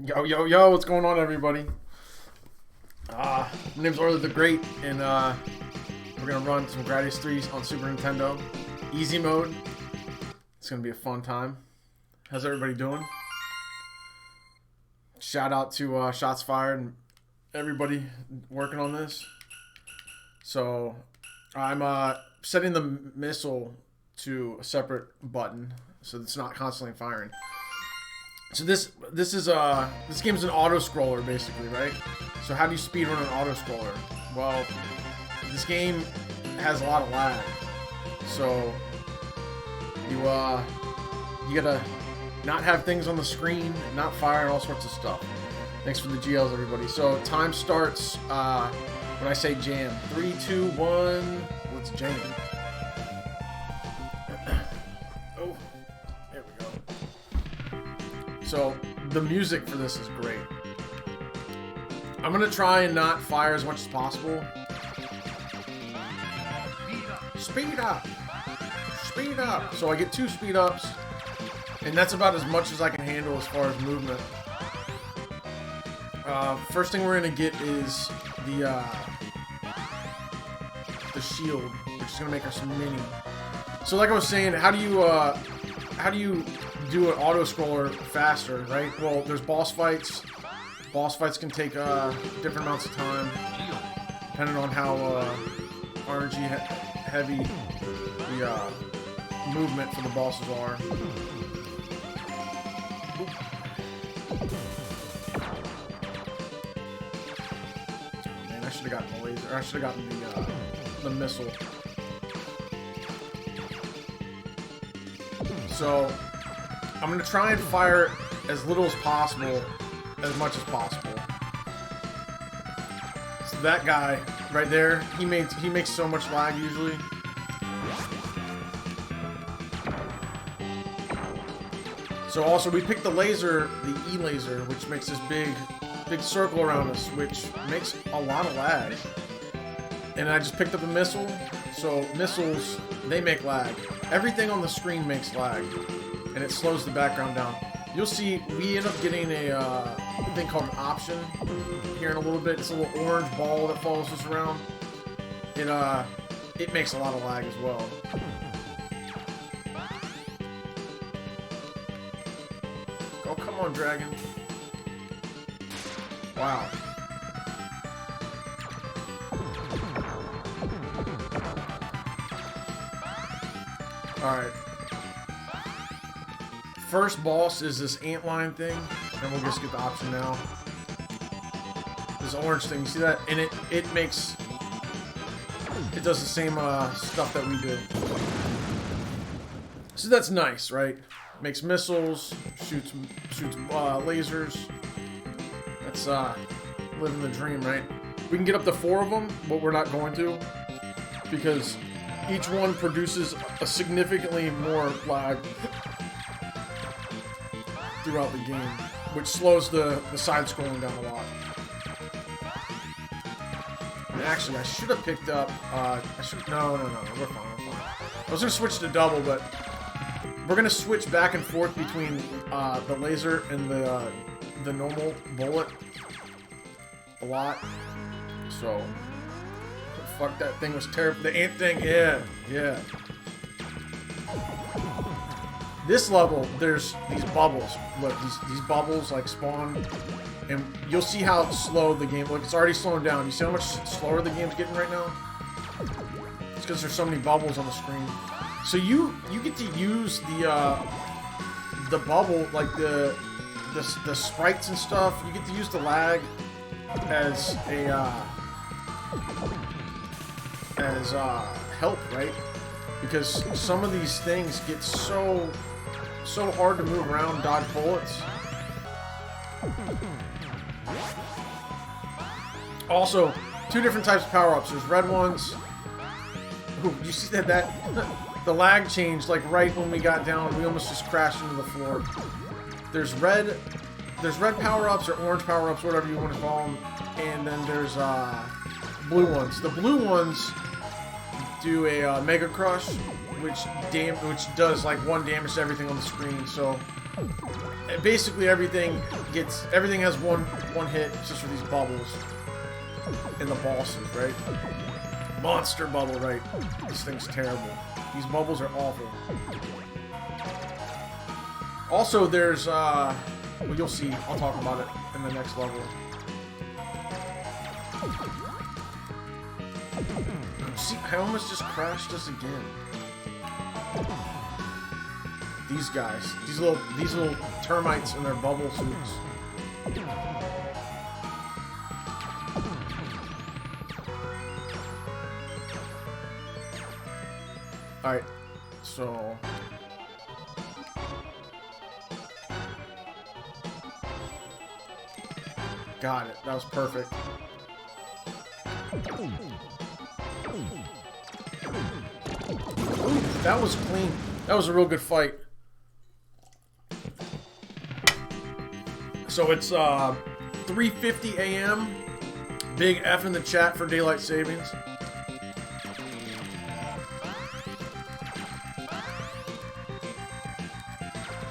Yo, yo, yo, what's going on, everybody? My name's EulerTheGreat, and we're gonna run some Gradius 3 on Super Nintendo. Easy mode. It's gonna be a fun time. How's everybody doing? Shout out to Shots Fired and everybody working on this. So, I'm setting the missile to a separate button, so it's not constantly firing. So this game's an auto scroller basically, right? So how do you speedrun an auto scroller? Well, this game has a lot of lag, so you gotta not have things on the screen, not fire, and all sorts of stuff. Thanks for the GLs, everybody. So time starts when I say jam. 3, 2, 1. Let's jam. Oh, there we go. So the music for this is great. I'm gonna try and not fire as much as possible. Speed up! Speed up! So I get 2 speed ups, and that's about as much as I can handle as far as movement. First thing we're gonna get is the shield, which is gonna make us mini. So like I was saying, how do you do an auto scroller faster, right? Well, there's boss fights. Boss fights can take different amounts of time, depending on how RNG heavy the movement for the bosses are. Man, I should have gotten the laser. I should have gotten the missile. So I'm gonna try and fire as little as possible, as much as possible. So that guy right there, he makes so much lag usually. So also we picked the laser, the E laser, which makes this big circle around us, which makes a lot of lag. And I just picked up a missile. So missiles, they make lag. Everything on the screen makes lag, and it slows the background down. You'll see we end up getting a thing called an option here in a little bit. It's a little orange ball that follows us around. It makes a lot of lag as well. Oh, come on, dragon. Wow. Alright. First boss is this antline thing, and we'll just get the option now. This orange thing, you see that? And it does the same stuff that we do. So that's nice, right? Makes missiles, shoots lasers. That's living the dream, right? We can get up to 4 of them, but we're not going to, because each one produces a significantly more lag throughout the game, which slows the side scrolling down a lot. And actually, I should have picked up. No, we're fine. I was gonna switch to double, but we're gonna switch back and forth between the laser and the normal bullet a lot. So. Fuck, that thing was terrible. The ant thing, yeah. This level, there's these bubbles. Look, these bubbles like spawn, and you'll see how slow the game. Look, it's already slowing down. You see how much slower the game's getting right now? It's because there's so many bubbles on the screen. So you get to use the bubble, like the sprites and stuff. You get to use the lag as a help, right? Because some of these things get so hard to move around, dodge bullets. Also, 2 different types of power-ups. There's red ones. Ooh, you see that the lag changed like right when we got down. We almost just crashed into the floor. There's red power-ups or orange power-ups, whatever you want to call them, and then there's blue ones. The blue ones do a Mega Crush, which does like 1 damage to everything on the screen. So basically everything has one hit just for these bubbles and the bosses, right? Monster bubble, right? This thing's terrible. These bubbles are awful. Also, there's well, you'll see. I'll talk about it in the next level. See, I almost just crashed this again. These guys, these little termites in their bubble suits. All right, so got it. That was perfect. Ooh, that was clean. That was a real good fight. So it's 3:50 a.m. Big F in the chat for daylight savings.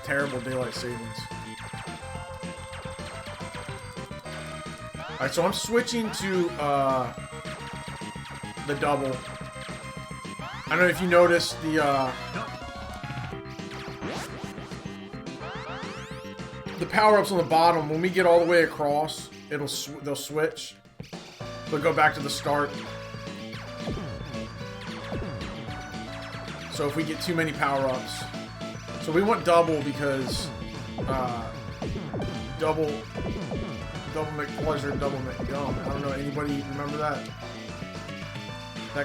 Terrible daylight savings. Alright, so I'm switching to the double. I don't know if you noticed the power-ups on the bottom. When we get all the way across, they'll switch. They'll go back to the start. So if we get too many power-ups, so we want double because double McPleasure, double McGum. I don't know, anybody remember that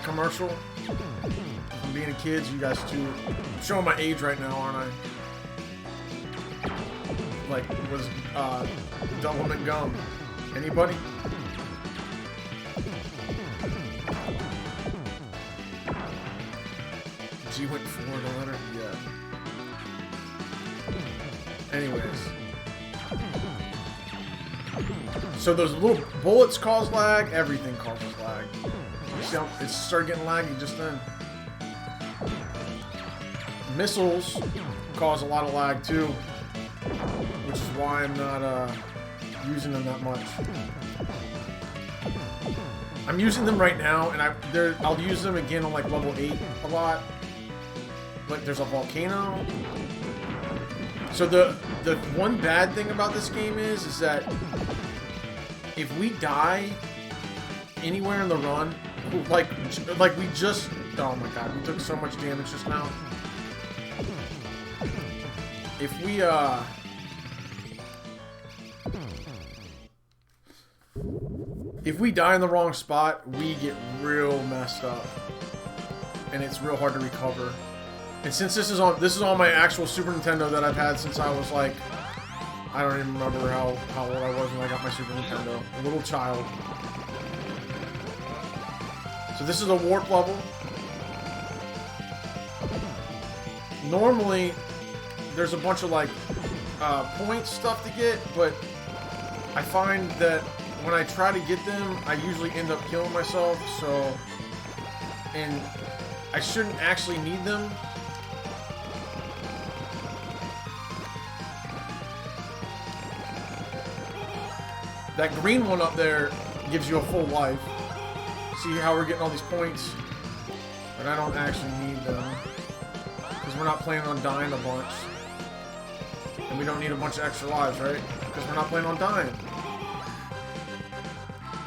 commercial? I'm being a kid, you guys too. I'm showing my age right now, aren't I? Like, it was double McGum. Anybody? G went forward a letter? Yeah. Anyways. So those little bullets cause lag, everything causes lag. You see how it started getting laggy just then. Missiles cause a lot of lag too, which is why I'm not using them that much. I'm using them right now, and I'll use them again on like level 8 a lot. Like there's a volcano. So the one bad thing about this game is that if we die anywhere in the run, like we just, oh my god, we took so much damage just now. If we die in the wrong spot, we get real messed up, and it's real hard to recover. And since this is on my actual Super Nintendo that I've had since I was like, I don't even remember how old I was when I got my Super Nintendo. A little child. So this is a warp level. Normally, there's a bunch of like point stuff to get, but I find that when I try to get them, I usually end up killing myself. So, and I shouldn't actually need them. That green one up there gives you a full life. See how we're getting all these points? But I don't actually need them. Because we're not planning on dying a bunch. And we don't need a bunch of extra lives, right? Because we're not planning on dying.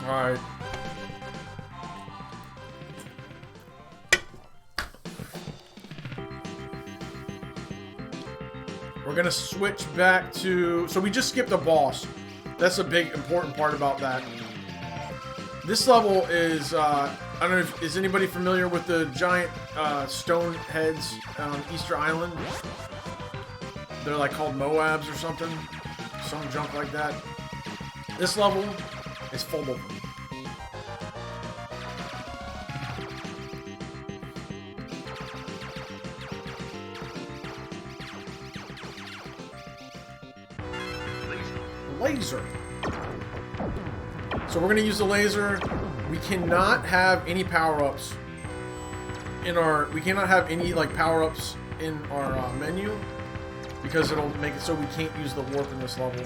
Alright. We're gonna switch back to... So we just skipped a boss. That's a big, important part about that. This level is, I don't know if, is anybody familiar with the giant stone heads on Easter Island? They're like called Moabs or something. Some junk like that. This level is full of them. Laser. So we're going to use the laser. We cannot have any power-ups in our... We cannot have any, like, power-ups in our menu. because it'll make it so we can't use the warp in this level.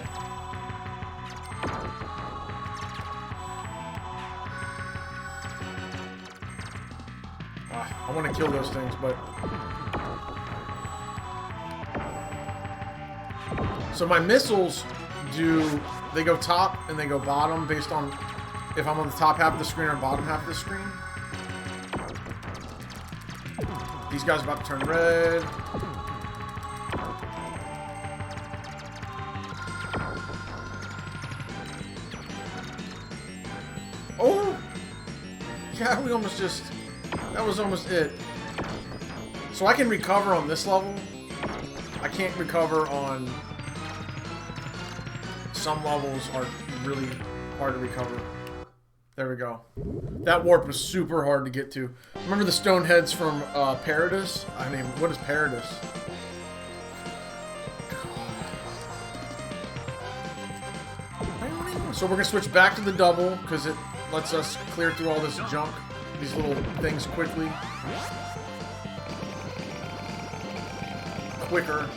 I want to kill those things, but... So my missiles they go top and they go bottom based on if I'm on the top half of the screen or bottom half of the screen. These guys are about to turn red. Oh! Yeah, we almost just... That was almost it. So I can recover on this level. I can't recover on... Some levels are really hard to recover. There we go. That warp was super hard to get to. Remember the stone heads from Paradis? I mean, what is Paradis? So we're going to switch back to the double, because it lets us clear through all this junk, these little things quickly. Quicker.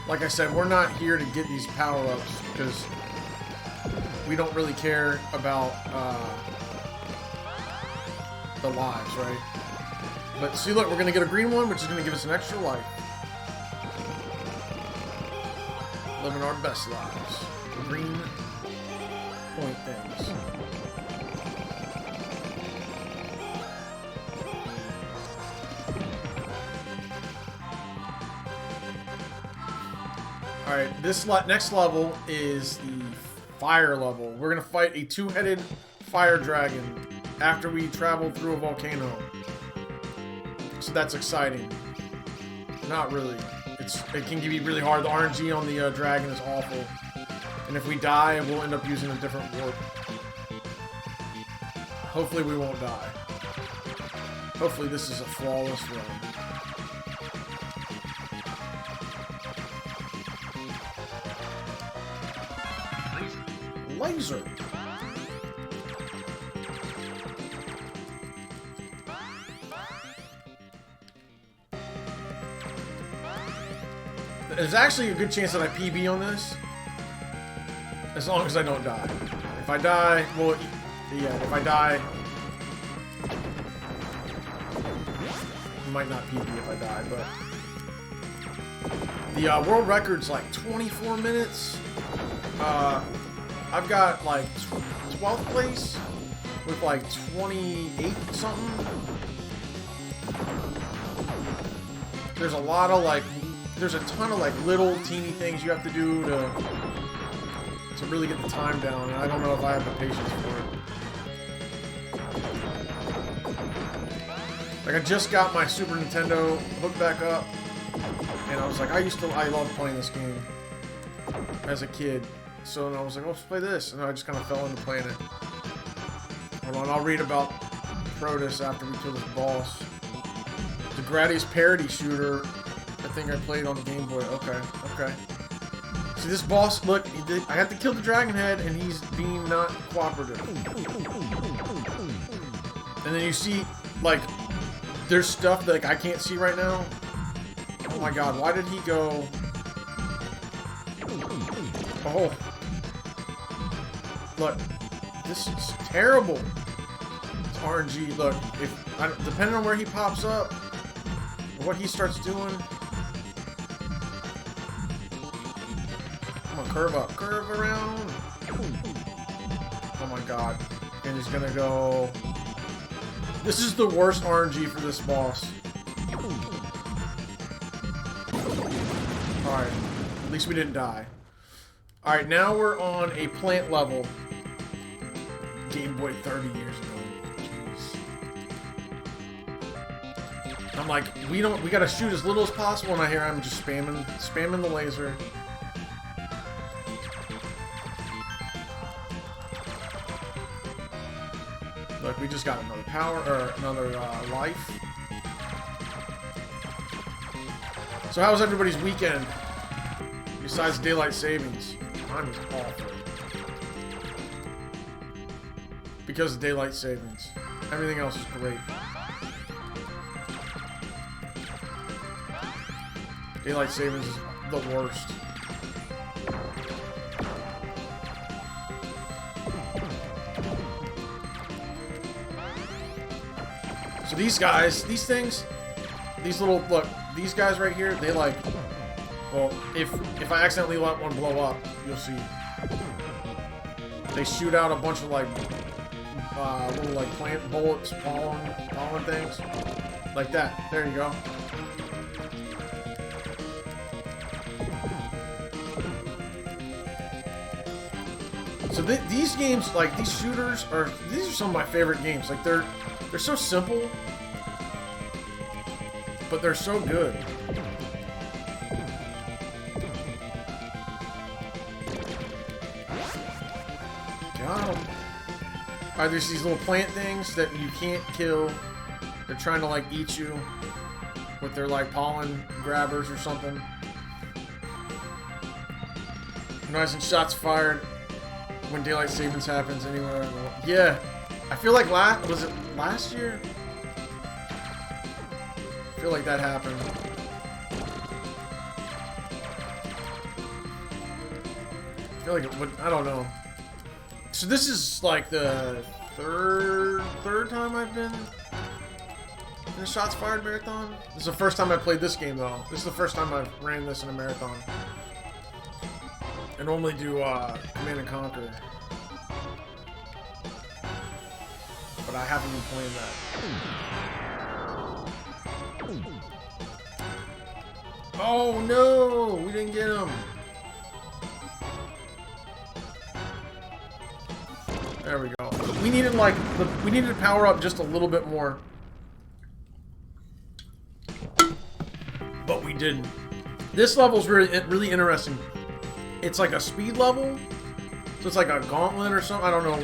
Like I said, we're not here to get these power-ups, because we don't really care about the lives, right? But see, look, we're going to get a green one, which is going to give us an extra life. Living our best lives. Green point things. Alright, this next level is the fire level. We're going to fight a two-headed fire dragon after we travel through a volcano. So that's exciting. Not really. It can be really hard. The RNG on the dragon is awful. And if we die, we'll end up using a different warp. Hopefully we won't die. Hopefully this is a flawless run. Laser. There's actually a good chance that I PB on this, as long as I don't die. If I die, well, yeah, if I die, I might not PB if I die, but the world record's like 24 minutes. I've got like 12th place with like 28 something. There's a lot of like, there's a ton of like little teeny things you have to do to really get the time down, and I don't know if I have the patience for it. Like I just got my Super Nintendo hooked back up, and I was like, I loved playing this game as a kid. So I was like, oh, let's play this, and I just kind of fell into playing it. Hold on, I'll read about Protus after we kill this boss. The Gradius parody shooter, I think I played on the Game Boy. Okay, okay. See this boss, look, I have to kill the dragon head, and he's being not cooperative. And then you see, like, there's stuff that like, I can't see right now. Oh my god, why did he go... Oh. Look, this is terrible. It's RNG. Look, depending on where he pops up, or what he starts doing. Come on, curve up, curve around. Oh my god. And he's gonna go... This is the worst RNG for this boss. Alright, at least we didn't die. Alright, now we're on a plant level. Game Boy 30 years ago. Jeez. I'm like, we gotta shoot as little as possible, and I hear I'm just spamming the laser. Look, we just got another power, or another life. So how was everybody's weekend? Besides daylight savings. Mine was awful. because of daylight savings. Everything else is great. Daylight savings is the worst. So these guys, these things, these little, look, these guys right here, they like, well, if I accidentally let one blow up, you'll see. They shoot out a bunch of like, little like plant bullets, pollen things. Like that. There you go. So these games, like these shooters, these are some of my favorite games. Like they're so simple, but they're so good. Got 'em. Alright, there's these little plant things that you can't kill. They're trying to like eat you with their like pollen grabbers or something. Noise and shots fired when daylight savings happens anywhere in the world. Yeah, I feel like was it last year? I feel like that happened. I feel like it would. I don't know. So this is like the third time I've been in a shots fired marathon. This is the first time I played this game though. This is the first time I've ran this in a marathon. I normally do Command and Conquer, but I haven't been playing that. Oh no, we didn't get him. There we go. We needed like we needed to power up just a little bit more, but we didn't. This level's really interesting. It's like a speed level, so it's like a gauntlet or something. I don't know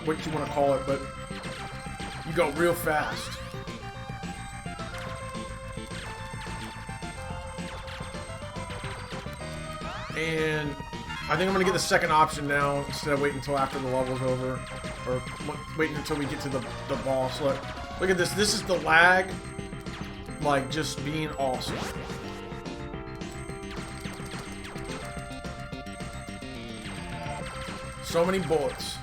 what you want to call it, but you go real fast. And I think I'm gonna get the second option now instead of waiting until after the level's over, or waiting until we get to the boss. Look at this. This is the lag, like just being awesome. So many bullets.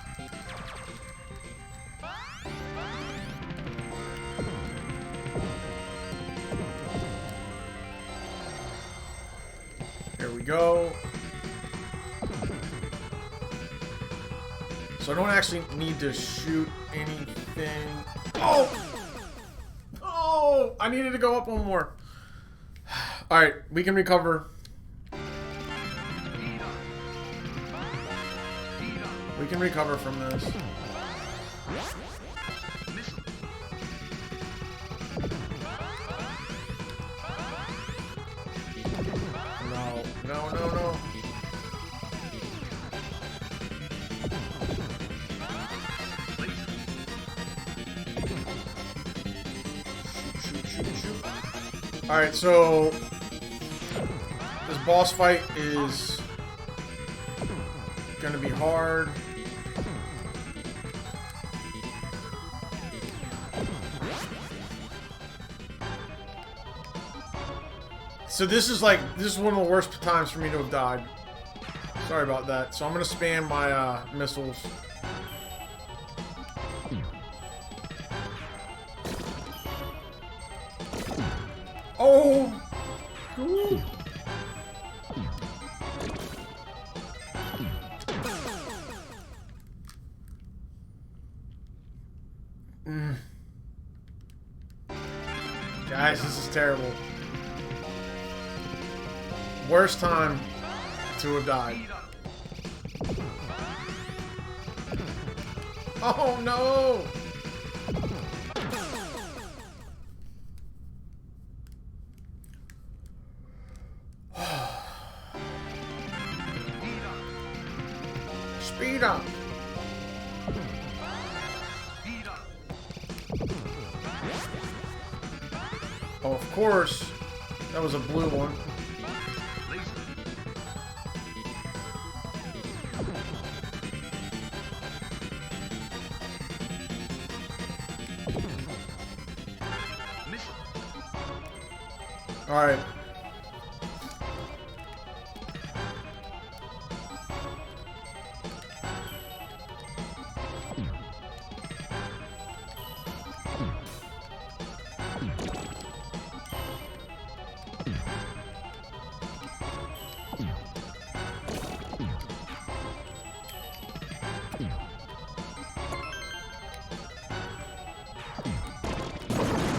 Here we go. So I don't actually need to shoot anything. Oh! Oh! I needed to go up one more. Alright, we can recover. We can recover from this. No, no, no, no. Shoot. Alright, so this boss fight is gonna be hard. So this is one of the worst times for me to have died. Sorry about that. So I'm gonna spam my missiles. Oh! Ooh. Guys, this is terrible. Worst time to have died. Oh no! Speed up! Oh, of course. That was a blue one. Alright.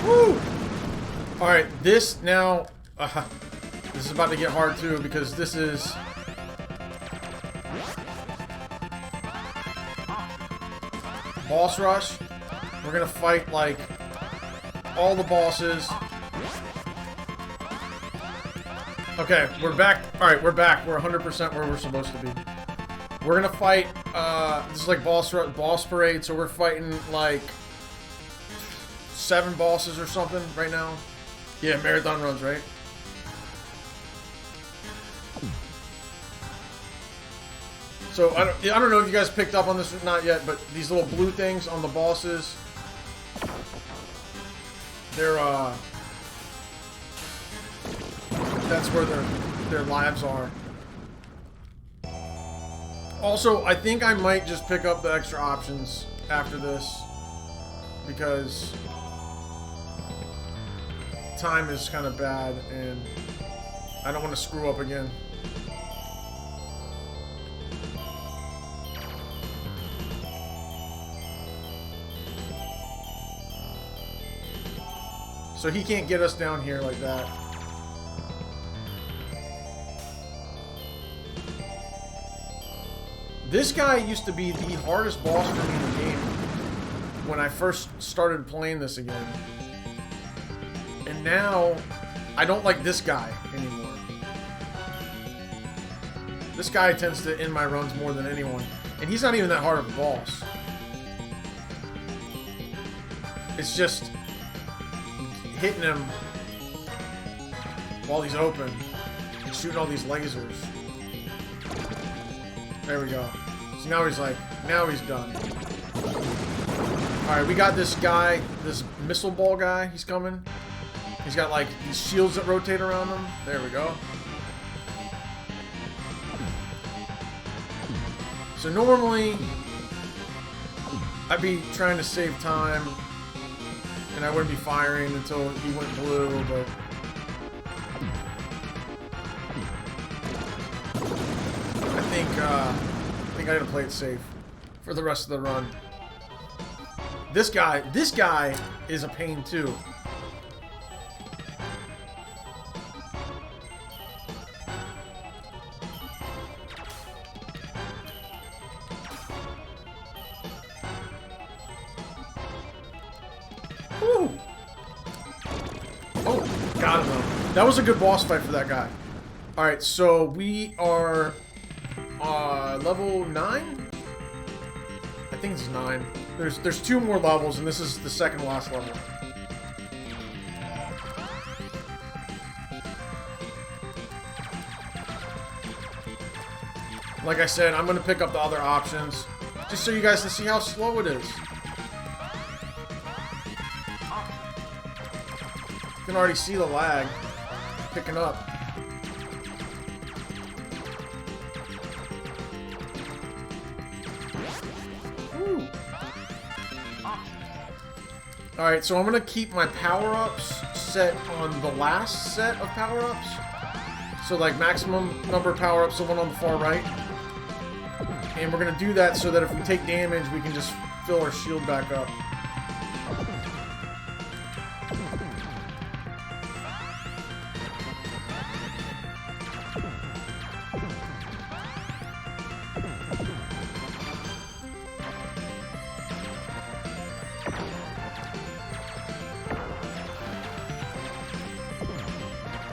Woo! Alright, this now... this is about to get hard too, because this is... boss rush. We're gonna fight, like, all the bosses. Okay, we're back. Alright, we're back. We're 100% where we're supposed to be. We're gonna fight, this is like boss parade, so we're fighting, like... 7 bosses or something right now. Yeah, marathon runs, right? So I don't know if you guys picked up on this or not yet, but these little blue things on the bosses, they're that's where their lives are. Also, I think I might just pick up the extra options after this, because time is kind of bad and I don't want to screw up again. So he can't get us down here like that. This guy used to be the hardest boss for me in the game when I first started playing this again. And now, I don't like this guy anymore. This guy tends to end my runs more than anyone. And he's not even that hard of a boss. It's just hitting him while he's open and shooting all these lasers. There we go. So now he's like, now he's done. Alright, we got this guy, this missile ball guy, he's coming. He's got like these shields that rotate around him. There we go. So normally, I'd be trying to save time, and I wouldn't be firing until he went blue, but... I think I gotta play it safe for the rest of the run. This guy is a pain too. Woo! Oh, got him though. That was a good boss fight for that guy. Alright, so we are level 9? I think it's 9. There's 2 more levels, and this is the second last level. Like I said, I'm going to pick up the other options, just so you guys can see how slow it is. You can already see the lag picking up. Alright, so I'm going to keep my power-ups set on the last set of power-ups. So, like, maximum number of power-ups, the one on the far right. And we're going to do that so that if we take damage, we can just fill our shield back up.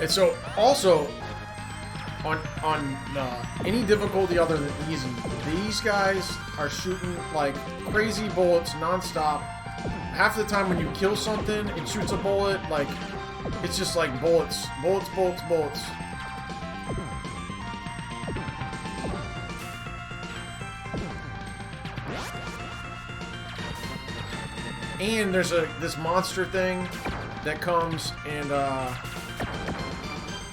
And so, also, on any difficulty other than easy, these guys are shooting like crazy bullets non-stop. Half the time when you kill something, it shoots a bullet, like, it's just like bullets, bullets, bullets, bullets. And there's this monster thing that comes and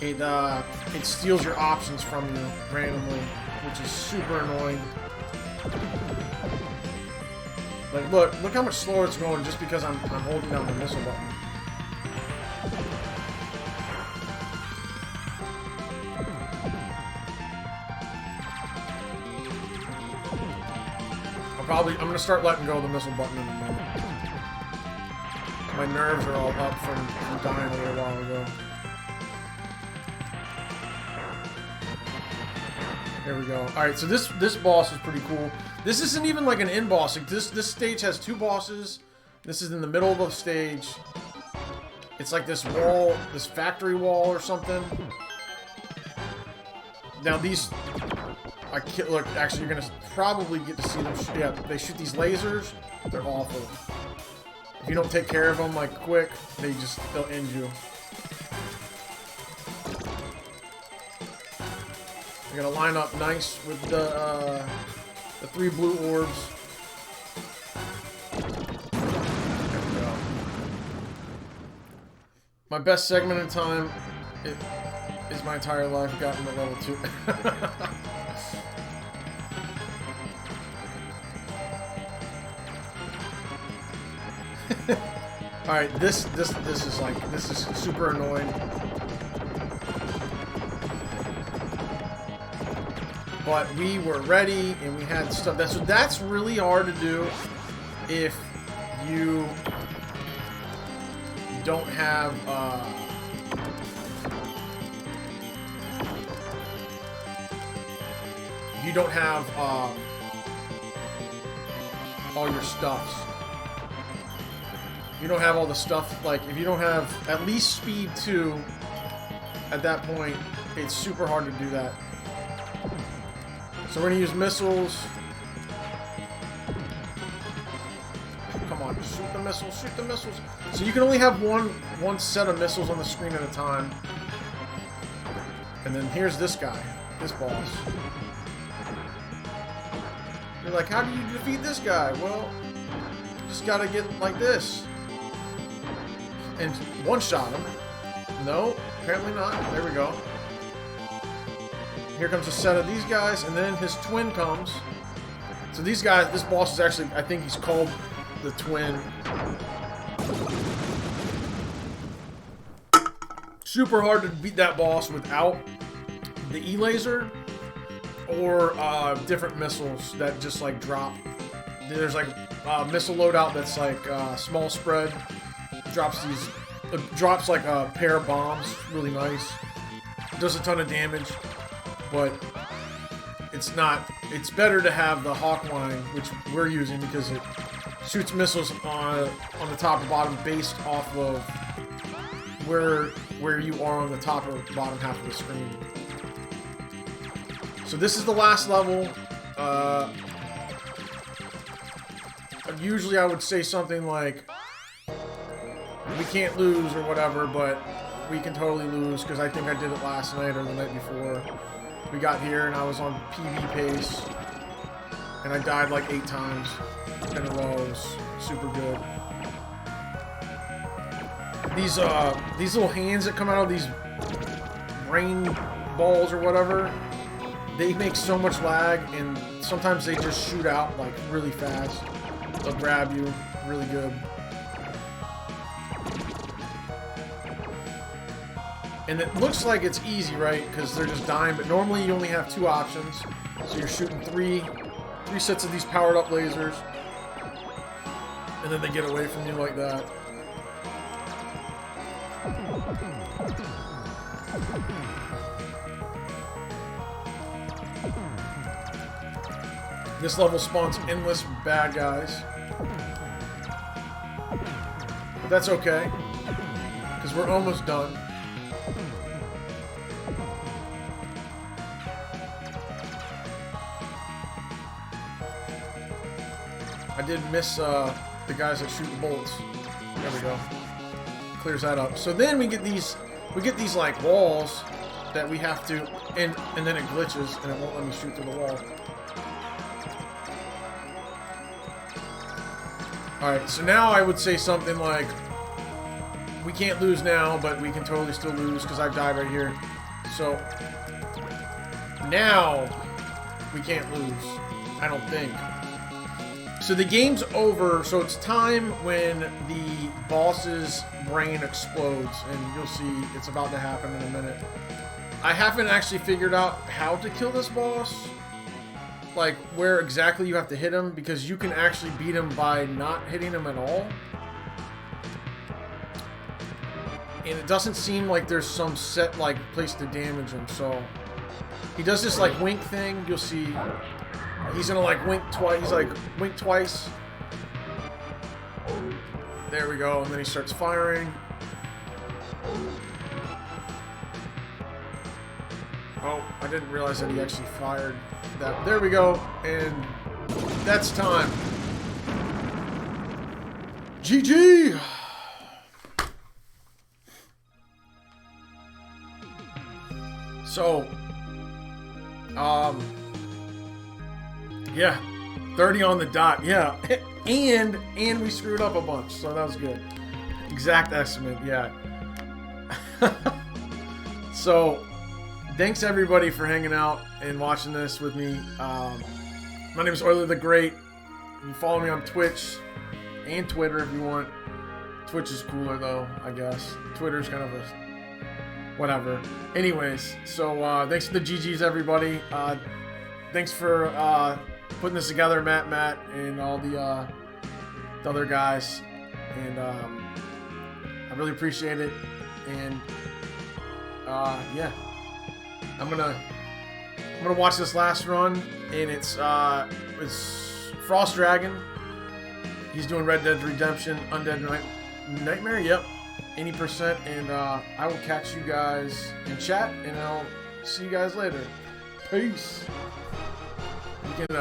it steals your options from you randomly, which is super annoying. Like, look how much slower it's going just because I'm holding down the missile button. I'm gonna start letting go of the missile button in a minute. My nerves are all up from dying a little while ago. There we go. Alright, so this boss is pretty cool. This isn't even like an end boss. Like this stage has 2 bosses. This is in the middle of the stage. It's like this wall, this factory wall or something. Now these... Look, actually, you're gonna probably get to see them. Yeah, they shoot these lasers. They're awful. If you don't take care of them like quick, they'll end you. You're gonna line up nice with the 3 blue orbs. There we go. My best segment in time is my entire life gotten to level 2. Alright, this is super annoying. But we were ready and we had stuff. That's really hard to do if you don't have all your stuffs. You don't have all the stuff, like, if you don't have at least speed 2, at that point, it's super hard to do that. So we're gonna use missiles. Come on, shoot the missiles, shoot the missiles. So you can only have one set of missiles on the screen at a time. And then here's this guy, this boss. You're like, how do you defeat this guy? Well, you just gotta get like this. And one-shot him. No, apparently not. There we go. Here comes a set of these guys, and then his twin comes. So these guys, this boss is actually, I think he's called the Twin. Super hard to beat that boss without the E-laser or different missiles that just like drop. There's like missile loadout that's like small spread. Drops like a pair of bombs, really nice. Does a ton of damage, but it's better to have the Hawkline, which we're using because it shoots missiles on the top or bottom based off of where you are on the top or bottom half of the screen. So this is the last level. Usually I would say something like, we can't lose or whatever, but we can totally lose because I think I did it last night or the night before. We got here and I was on PB pace and I died like 8 times in a row. It was super good. These little hands that come out of these rain balls or whatever, they make so much lag, and sometimes they just shoot out like really fast. They'll grab you really good. And it looks like it's easy, right? Because they're just dying, but normally you only have 2 options. So you're shooting three sets of these powered up lasers, and then they get away from you like that. This level spawns endless bad guys. But that's okay, because we're almost done. I did miss the guys that shoot the bullets. There we go. Clears that up. So then we get these like walls that we have to, and then it glitches and it won't let me shoot through the wall. Alright, so now I would say something like, we can't lose now, but we can totally still lose because I died right here. So now we can't lose, I don't think. So the game's over, so it's time when the boss's brain explodes, and you'll see it's about to happen in a minute. I haven't actually figured out how to kill this boss, like where exactly you have to hit him, because you can actually beat him by not hitting him at all. And it doesn't seem like there's some set like place to damage him, so he does this like wink thing. You'll see he's gonna like wink twice. He's like wink twice. There we go, and then he starts firing. Oh, I didn't realize that he actually fired that. There we go, and that's time. GG! So, yeah, 30 on the dot, yeah, and we screwed up a bunch, so that was good. Exact estimate, yeah. So, thanks everybody for hanging out and watching this with me. My name is EulerTheGreat. You can follow me on Twitch and Twitter if you want. Twitch is cooler though, I guess. Twitter's kind of a whatever. Anyways, so thanks to the GGs, everybody. Thanks for putting this together, Matt, and all the other guys. And I really appreciate it. And yeah, I'm gonna watch this last run, and it's Frost Dragon. He's doing Red Dead Redemption, Undead Nightmare. Yep. 80%, and I will catch you guys in chat, and I'll see you guys later. Peace. You can